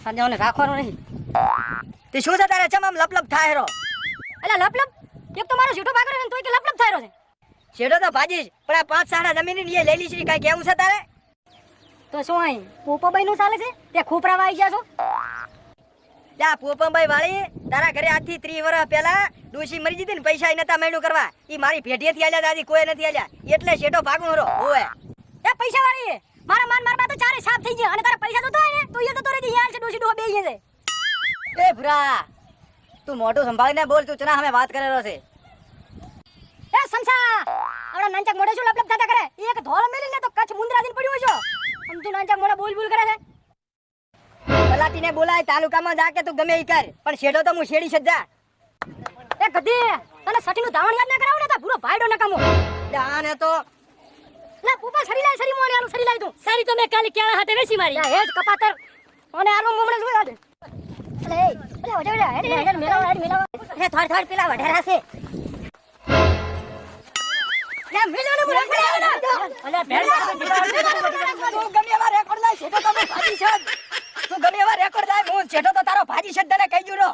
સંજાઓને રાખવાનો નહીં. તે શું છે તારે ચમ આમ લપલપ થાય રો? અલા લપલપ એક તો મારો સીટો પાકડે ને તોય કે લપલપ થાય રહ્યો છે. છેડો તો ભાજી પણ આ 5 સાડા જમીન ની લઈ લીધી કાઈ કેવું છે તારે? તો શું આઈ પોપોબાઈ નું ચાલે છે? તે ખોપરાવા આવી ગયા છો? જા પોપમભાઈ વાળી તારા ઘરે આજથી 30 વર્ષ પહેલા ડોશી મરી જતી ને પૈસા નતા મેણું કરવા. ઈ મારી ભેટીએથી આલ્યા દાદી કોઈ નથી આલ્યા. એટલે છેડો ભાગું રો ઓએ. એ પૈસા વાળી મારા મારમાં તો ચારે સાફ થઈ ગયા અને તારા પૈસા તો હોય ને તો એ તો રેડી યાર છે ડોશી ડો બેહી છે. એ ભુરા તું મોઢું સંભાળીને બોલ. તું ચના અમે વાત કરેલો છે. એ સંસા આવડા નાનચક મોઢે શું લપલપ થતા કરે? એક ધોળ મેલી ને તો કચ્છ મુંદ્રા દીન પડ્યો છો. આમ તું નાનચક મોઢે બોલ બોલ કરે છે. પલાટીને બોલાય તાલુકામાં જા કે તું ગમે ઈ કર પણ છેડો તો હું છેડી જ જા. એ ગધી તને સટીનું ધાવણ યાદ ના કરાવ ને તા પૂરો ભાઈડો નકામો. જાને તો લે પોપા સડી લાય સડી મોને આલું સડી લાય તું. સડી તો મે કાલે કેળા હાથે વેસી મારી. લે હેડ કપાતર ઓને આલું મોમણે જોઈ આદે. અલે ઓડે હેડ મેલાવ. એ થોડ પેલા વઢેરા છે. લે મેલો ને મોરે અલે ભેડ તું ગમે એવા રેકોર્ડ લાય છેડો તો ભાજી છે. તું ગમે એવા રેકોર્ડ લાય હું છેડો તો તારો ભાજી છે તને કહી દઉં રો.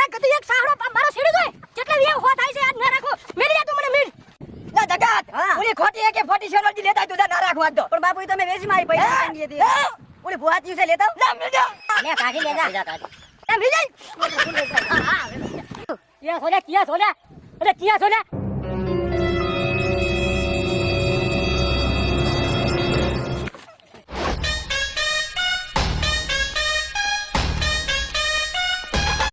એ કદી એક સાહડો મારો છેડી દોય કેટલા વે હો થાય છે આજ ના રાખો મેલી જા તું મને મિલ. ના જગાત ઓલી ખોટી કે 47 જી લેતા તું ના રાખવા દો. પણ બાપુ તમે વેચી મારી પૈસા કાઢી દીધી. ઓલી ભુવાતી છે લેતા ના મિલ જા. લે કાઢી લે જા. એ મિલ જાય. હા એ સોલે કિયા સોલે. અરે કિયા સોલે